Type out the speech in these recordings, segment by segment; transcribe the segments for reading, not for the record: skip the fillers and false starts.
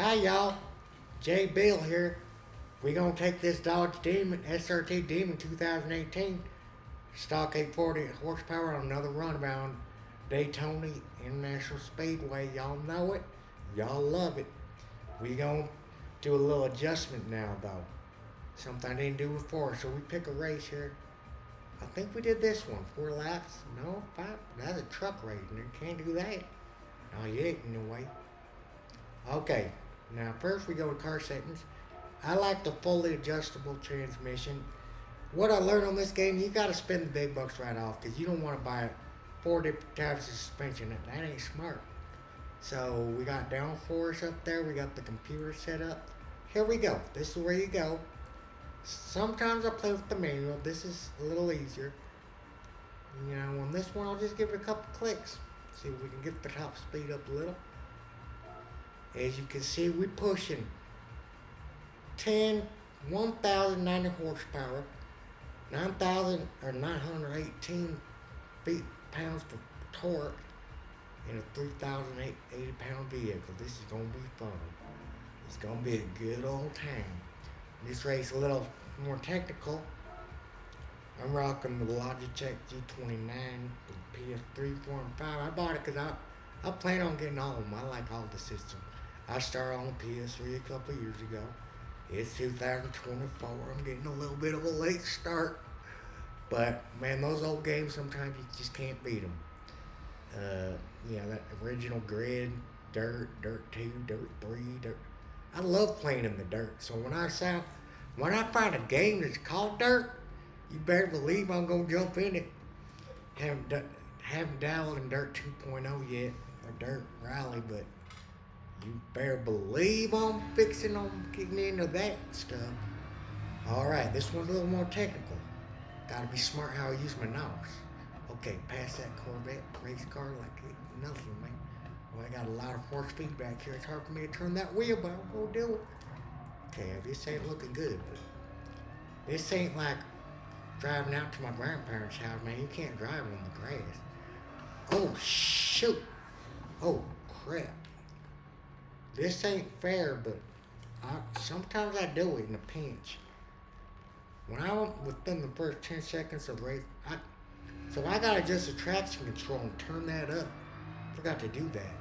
Hi y'all, Jay Bill here. We gonna take this Dodge Demon, SRT Demon 2018, stock 840 horsepower on another run around Daytona International Speedway. Y'all know it, y'all love it. We gonna do a little adjustment now though. Something I didn't do before, so we pick a race here. I think we did this one, 4 laps. No, 5. That's a truck race, and you can't do that. Not yet, anyway. Okay, now first we go to car settings. I like the fully adjustable transmission. What I learned on this game, you gotta spend the big bucks right off because you don't want to buy 4 different types of suspension. That ain't smart. So we got downforce up there. We got the computer set up. Here we go. This is where you go. Sometimes I play with the manual. This is a little easier. You know, on this one I'll just give it a couple clicks. See if we can get the top speed up a little. As you can see, we're pushing 1,090 horsepower, 918 pounds per torque in a 3,080 pound vehicle. This is gonna be fun. It's gonna be a good old time. This race a little more technical. I'm rocking the Logitech G29, the PS3, 4, and 5. I bought it because I plan on getting all of them. I like all the systems. I started on the PS3 a couple years ago. It's 2024. I'm getting a little bit of a late start. But, man, those old games, sometimes you just can't beat them. That original Grid, Dirt, Dirt 2, Dirt 3, Dirt. I love playing in the dirt. So when I find a game that's called Dirt, you better believe I'm going to jump in it. Haven't dabbled in Dirt 2.0 yet, or Dirt Rally, but you better believe I'm fixing on getting into that stuff. Alright, this one's a little more technical. Gotta be smart how I use my NOS. Okay, pass that Corvette race car like it's nothing, man. Well, I got a lot of force feedback here. It's hard for me to turn that wheel, but I'm gonna do it. Okay, this ain't looking good, but this ain't like driving out to my grandparents' house, man. You can't drive on the grass. Oh, shoot. Oh, crap. This ain't fair, but sometimes I do it in a pinch. When I'm within the first 10 seconds of the race, so I gotta adjust the traction control and turn that up. Forgot to do that.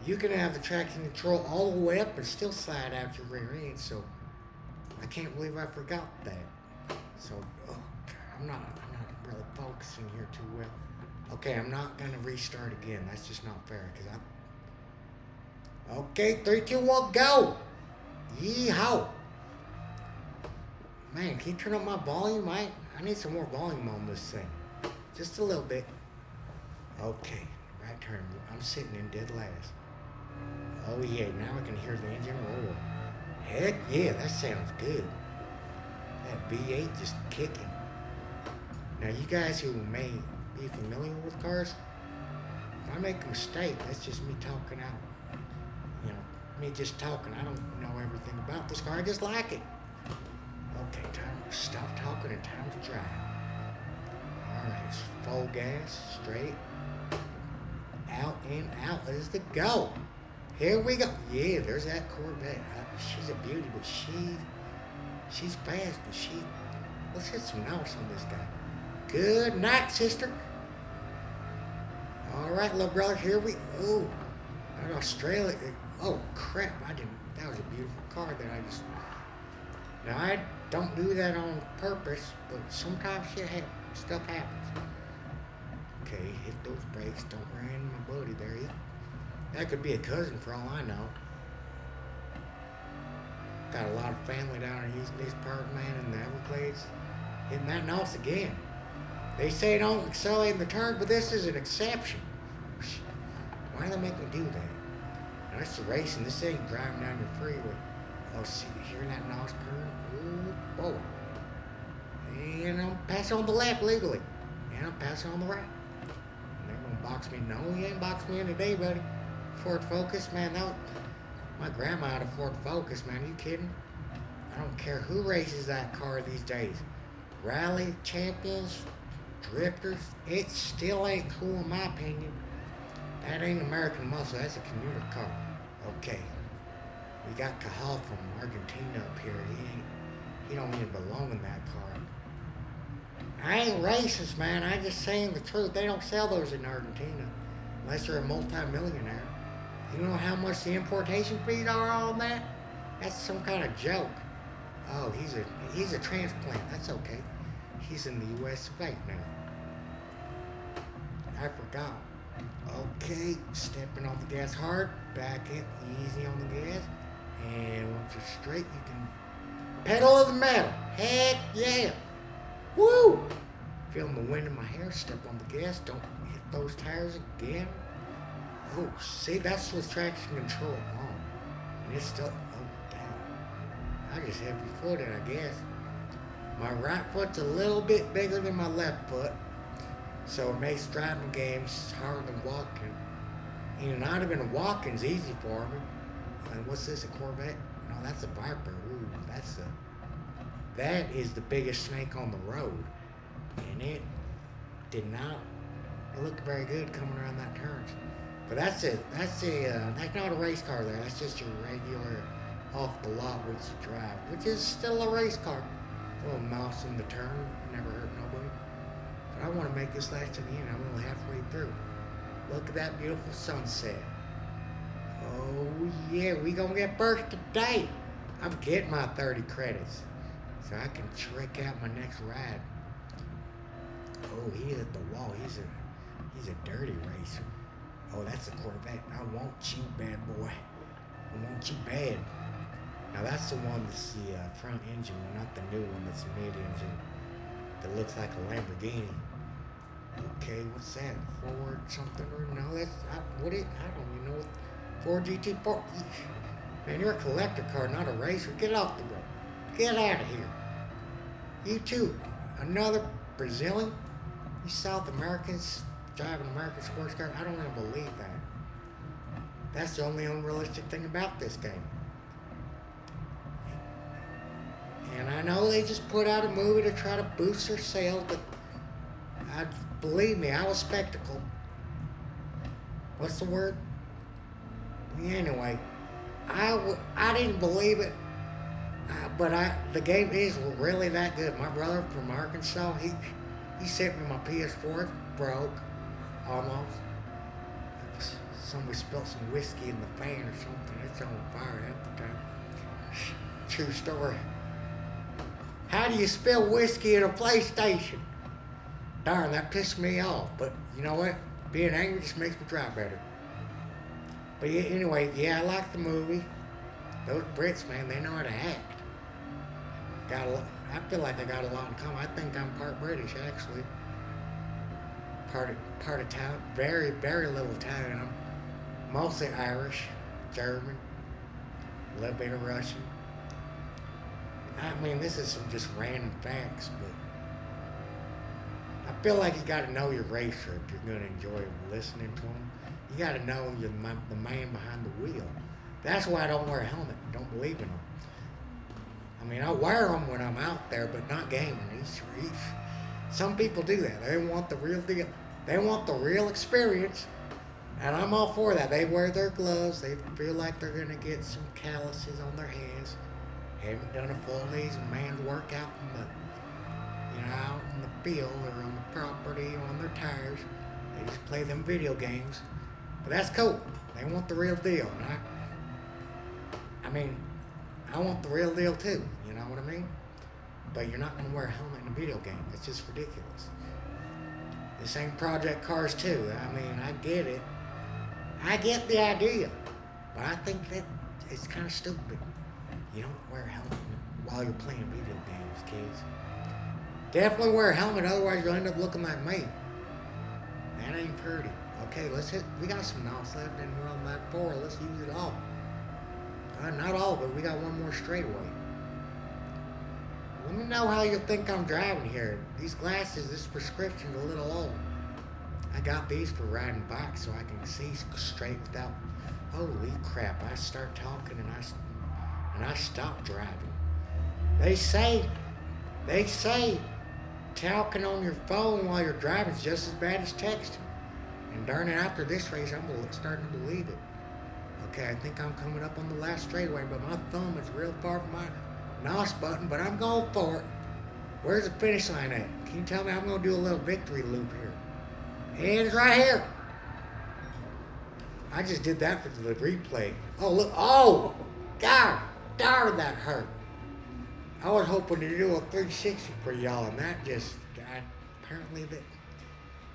You can have the traction control all the way up and still slide out your rear end, so I can't believe I forgot that. So, I'm not really focusing here too well. Okay, I'm not gonna restart again. That's just not fair, Okay, 3, 2, 1, go! Yeehaw! Man, can you turn up my volume? I need some more volume on this thing. Just a little bit. Okay, right turn. I'm sitting in dead last. Oh yeah, now I can hear the engine roar. Heck yeah, that sounds good. That V8 just kicking. Now you guys who may be familiar with cars, if I make a mistake, that's just me talking out. Me just talking. I don't know everything about this car. I just like it. Okay, time to stop talking and time to drive. Alright, full gas, straight. Out and out. Let's go. Here we go. Yeah, there's that Corvette. She's a beauty, but she's fast, but let's hit some NOS on this guy. Good night, sister. Alright, little brother, here we go. That Australia. Oh crap, that was a beautiful car that I just. Now I don't do that on purpose, but sometimes stuff happens. Okay, hit those brakes, don't run into my buddy there. That could be a cousin for all I know. Got a lot of family down there using this part, man, in the Everglades. Hitting that NOS again. They say don't accelerate in the turn, but this is an exception. Why do they make me do that? Now, that's the racing. This ain't driving down the freeway. Oh, see, hearing that NOS purr? Ooh, boy. And I'm passing on the left legally. And I'm passing on the right. And they're going to box me. No, you ain't boxing me in today, buddy. Ford Focus, man. My grandma had a Ford Focus, man. Are you kidding? I don't care who races that car these days. Rally champions, drifters. It still ain't cool in my opinion. That ain't American muscle. That's a commuter car. Okay, we got Cajal from Argentina up here. He don't even belong in that car. I ain't racist, man. I just saying the truth. They don't sell those in Argentina unless you're a multi-millionaire. You know how much the importation fees are on that? That's some kind of joke. Oh, he's a transplant. That's okay. He's in the U.S. of A now. I forgot. Okay, stepping on the gas hard, back it easy on the gas, and once you're straight, you can pedal to the metal. Heck yeah! Woo! Feeling the wind in my hair. Step on the gas. Don't hit those tires again. Oh, see, that's with traction control on, and it's still down. I just heavy-footed, I guess. My right foot's a little bit bigger than my left foot. So it makes driving games harder than walking. And not even walking's easy for me. And what's this, a Corvette? No, that's a Viper. Ooh, that is the biggest snake on the road. And it did not look very good coming around that turn. But that's not a race car there. That's just your regular off the lot which you drive, which is still a race car. A little mouse in the turn, never hurt nobody. I want to make this last to the end. I'm only halfway through. Look at that beautiful sunset. Oh yeah, we gonna get first today. I'm getting my 30 credits, so I can trick out my next ride. Oh, he's at the wall. He's a dirty racer. Oh, that's a Corvette. I want you, bad boy. I want you bad. Now that's the one that's the front engine one, not the new one that's mid-engine. That looks like a Lamborghini. Okay, what's that? Ford something or no? That's I don't even know what. Ford GT4. Man, you're a collector car, not a racer. Get off the road. Get out of here. You too. Another Brazilian. You South Americans driving American sports car. I don't even believe that. That's the only unrealistic thing about this game. And I know they just put out a movie to try to boost their sales, but believe me, I was skeptical. What's the word? Anyway, I didn't believe it, but the game is really that good. My brother from Arkansas, he sent me my PS4. It broke, almost. Somebody spilled some whiskey in the fan or something. It's on fire half the time. True story. How do you spill whiskey in a PlayStation? Darn, that pissed me off. But you know what? Being angry just makes me drive better. But yeah, anyway, I like the movie. Those Brits, man, they know how to act. I feel like I got a lot in common. I think I'm part British, actually. Part Italian. Very, very little Italian. I'm mostly Irish, German, a little bit of Russian. I mean, this is some just random facts, but I feel like you got to know your racer if you're going to enjoy listening to them. You got to know the man behind the wheel. That's why I don't wear a helmet. Don't believe in them. I mean, I wear them when I'm out there, but not gaming. Some people do that. They want the real deal. They want the real experience, and I'm all for that. They wear their gloves. They feel like they're going to get some calluses on their hands. Haven't done a full day's man's workout out in the field or on the property or on their tires. They just play them video games. But that's cool. They want the real deal. And I mean, I want the real deal too. You know what I mean? But you're not going to wear a helmet in a video game. It's just ridiculous. This ain't Project Cars 2. I mean, I get it. I get the idea. But I think that it's kind of stupid. You don't wear a helmet while you're playing video games, kids. Definitely wear a helmet, otherwise you'll end up looking like me. That ain't pretty. Okay, we got some NOS left and we're on lap 4. Let's use it all. Not all, but we got one more straightaway. Let me know how you think I'm driving here. These glasses, this prescription's a little old. I got these for riding bikes so I can see straight without... Holy crap, I start talking and I stop driving. They say talking on your phone while you're driving is just as bad as texting. And darn it, after this race, I'm starting to believe it. Okay, I think I'm coming up on the last straightaway, but my thumb is real far from my NOS button, but I'm going for it. Where's the finish line at? Can you tell me? I'm going to do a little victory loop here. And it's right here. I just did that for the replay. Oh, look. Oh, God darn, that hurt. I was hoping to do a 360 for y'all, and that just, apparently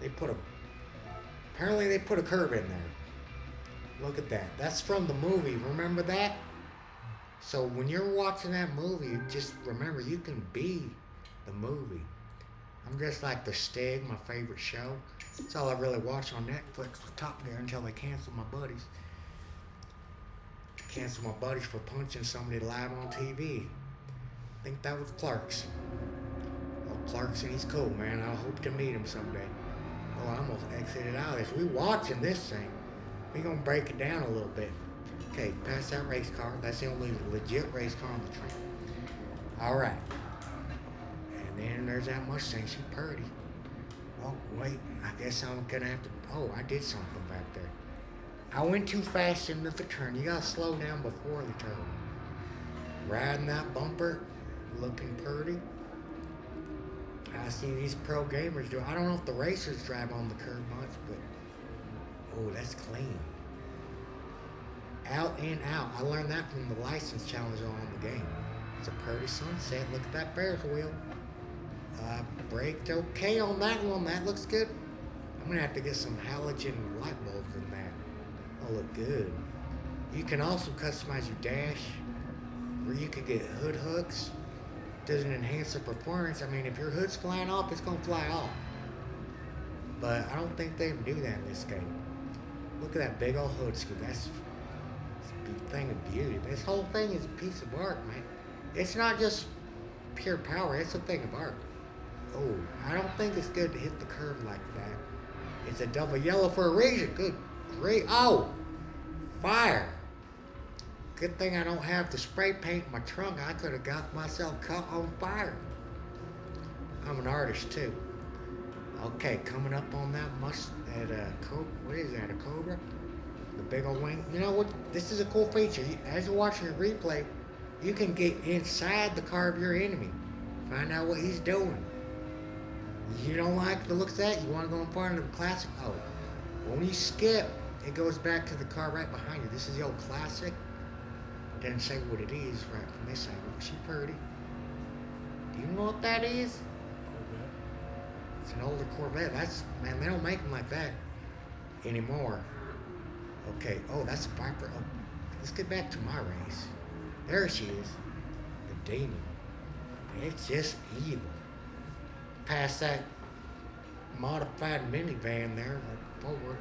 they put a curve in there. Look at that. That's from the movie. Remember that? So when you're watching that movie, just remember you can be the movie. I'm just like The Stig, my favorite show. That's all I really watch on Netflix with Top Gear until they cancel my buddies. Cancel my buddies for punching somebody live on TV. I think that was Clarkson. Oh, Clarkson, he's cool, man. I hope to meet him someday. Oh, I almost exited out of this. We watching this thing. We gonna break it down a little bit. Okay, pass that race car. That's the only legit race car on the track. All right. And then there's that Mustang. She's pretty. Oh, wait. I guess I'm gonna have to. Oh, I did something back there. I went too fast into the turn. You gotta slow down before the turn. Riding that bumper, looking pretty. I see these pro gamers do. I don't know if the racers drive on the curb much, but oh, that's clean. Out and out. I learned that from the license challenge on the game. It's a pretty sunset. Look at that Ferris wheel. Braked okay on that one. That looks good. I'm gonna have to get some halogen light bulbs in that. Oh, look good. You can also customize your dash, where you can get hood hooks. Doesn't enhance the performance. I mean, if your hood's flying off, it's gonna fly off. But I don't think they do that in this game. Look at that big old hood scoop. That's a thing of beauty. This whole thing is a piece of art, man. It's not just pure power. It's a thing of art. Oh, I don't think it's good to hit the curve like that. It's a double yellow for a reason. Good, great. Oh, fire. Good thing I don't have the spray paint in my trunk. I could have got myself caught on fire. I'm an artist too. Okay, coming up on that what is that, a Cobra? The big old wing. You know what? This is a cool feature. As you're watching a replay, you can get inside the car of your enemy. Find out what he's doing. You don't like the looks of that? You want to go in front of the classic? Oh, when you skip, it goes back to the car right behind you. This is the old classic. Doesn't say what it is right from this angle. She pretty. Do you know what that is? Corvette. It's an older Corvette. Man, they don't make them like that anymore. Okay. Oh, that's a Viper. Oh, let's get back to my race. There she is. The demon. It's just evil. Past that modified minivan there, forward.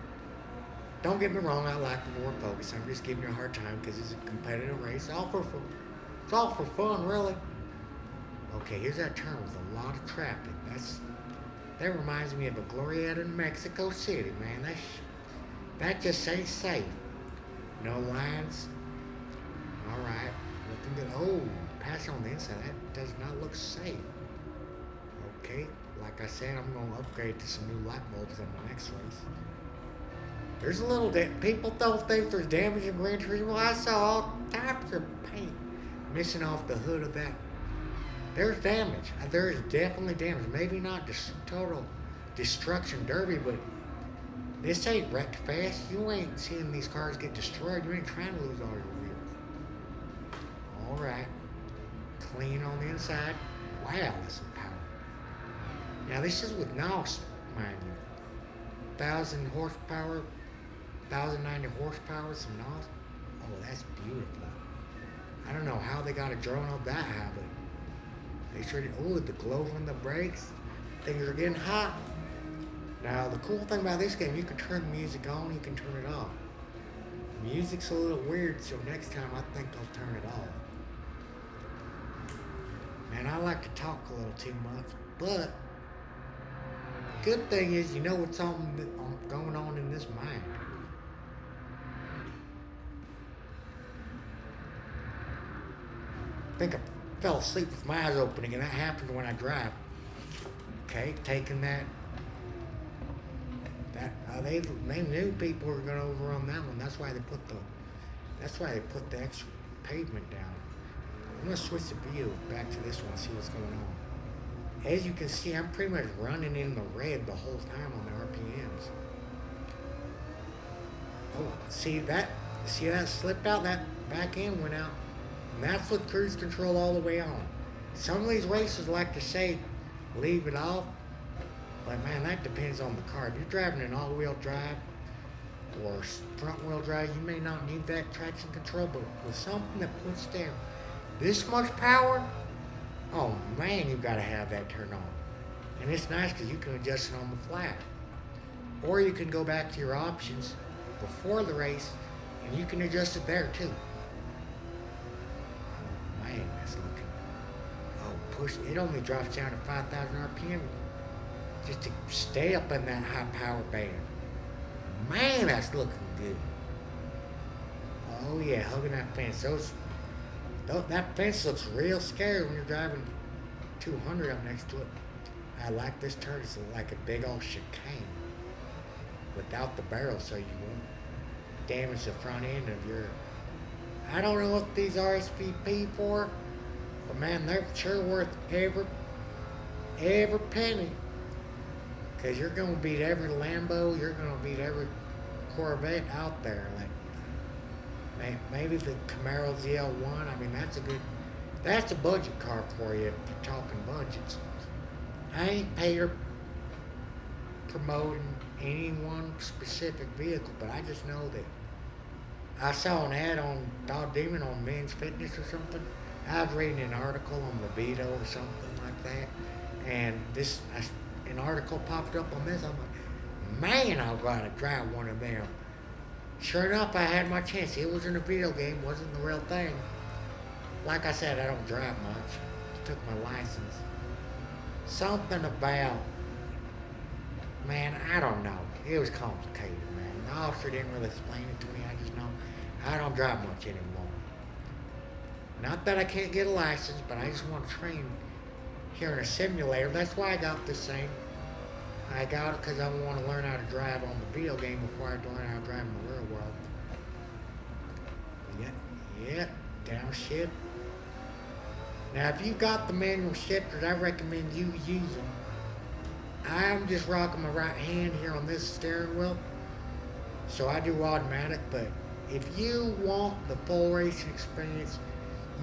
Don't get me wrong, I like the Ford Focus. I'm just giving you a hard time because it's a competitive race. It's all for fun, really. Okay, here's that turn with a lot of traffic. That reminds me of a Glorieta in Mexico City, man. That just ain't safe. No lines. All right, looking good. Oh, pass on the inside. That does not look safe. Okay, like I said, I'm going to upgrade to some new light bulbs in the next race. There's a little people don't think there's damage in Gran Turismo. I saw all types of paint missing off the hood of that. There's damage. There is definitely damage. Maybe not total destruction derby, but this ain't wrecked fast. You ain't seeing these cars get destroyed. You ain't trying to lose all your wheels. All right, clean on the inside. Wow, that's some power. Now this is with NOS, mind you. 1,000 horsepower, 1,090 horsepower, some NOS. Oh, that's beautiful. I don't know how they got a drone up that high, but they sure did. Oh, the glow from the brakes. Things are getting hot. Now, the cool thing about this game, you can turn the music on, you can turn it off. Music's a little weird, so next time I think I'll turn it off. Man, I like to talk a little too much, but good thing is you know what's going on in this mind. I think I fell asleep with my eyes opening, and that happens when I drive. Okay, taking that. They knew people were going to overrun that one. That's why they put the That's why they put the extra pavement down. I'm gonna switch the view back to this one, see what's going on. As you can see, I'm pretty much running in the red the whole time on the RPMs. Oh, see that slipped out, that back end went out. And that's with cruise control all the way on. Some of these racers like to say, leave it off. But man, that depends on the car. If you're driving an all-wheel drive or front-wheel drive, you may not need that traction control, but with something that puts down this much power, oh man, you gotta have that turned on. And it's nice because you can adjust it on the fly. Or you can go back to your options before the race and you can adjust it there too. Oh man, that's looking, oh push, it only drops down to 5,000 RPM just to stay up in that high power band. Man, that's looking good. Oh yeah, hugging that fence. That fence looks real scary when you're driving 200 up next to it. I like this turn. It's like a big old chicane without the barrel, so you won't damage the front end of your. I don't know what these RSVP for, but man, they're sure worth every penny. Because you're going to beat every Lambo, you're going to beat every Corvette out there. Like maybe the Camaro ZL1. I mean, that's a budget car for you if you're talking budgets. I ain't paid or promoting any one specific vehicle, but I just know that I saw an ad on Dog Demon on Men's Fitness or something. I was reading an article on the Vito or something like that, and an article popped up on this. I'm like, man, I gotta drive one of them. Sure enough, I had my chance. It was in a video game, wasn't the real thing. Like I said, I don't drive much. Took my license. Something about, man, I don't know. It was complicated, man. The officer didn't really explain it to me. I just know I don't drive much anymore. Not that I can't get a license, but I just want to train here in a simulator. That's why I got this thing. I got it because I want to learn how to drive on the video game before I have to learn how to drive in the real world. Yeah, downshift. Now, if you got the manual shifters, I recommend you use them. I'm just rocking my right hand here on this steering wheel, so I do automatic. But if you want the full racing experience,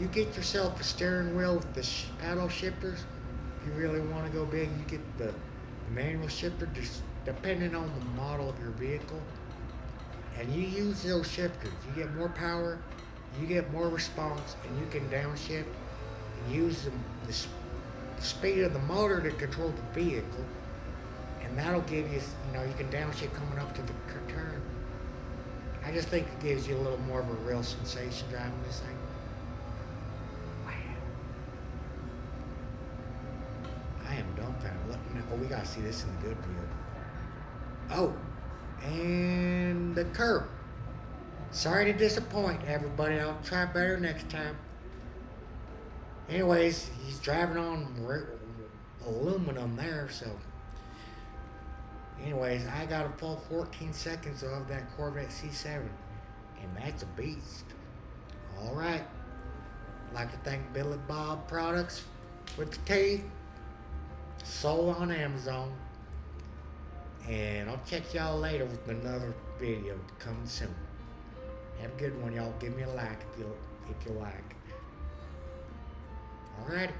you get yourself a steering wheel with the paddle shifters. If you really want to go big, you get the manual shifter, just depending on the model of your vehicle. And you use those shifters. You get more power, you get more response, and you can downshift and use the speed of the motor to control the vehicle. And that'll give you, you can downshift coming up to the turn. I just think it gives you a little more of a real sensation driving this thing. I am dumbfounded. Oh, we gotta see this in the good view. Oh, and the curb. Sorry to disappoint everybody. I'll try better next time. Anyways, he's driving on aluminum there, so. Anyways, I got a full 14 seconds of that Corvette C7, and that's a beast. All right. I'd like to thank Billy Bob Products with the teeth. Sold on Amazon. And I'll check y'all later with another video coming soon. Have a good one, y'all. Give me a like if you like. Alright.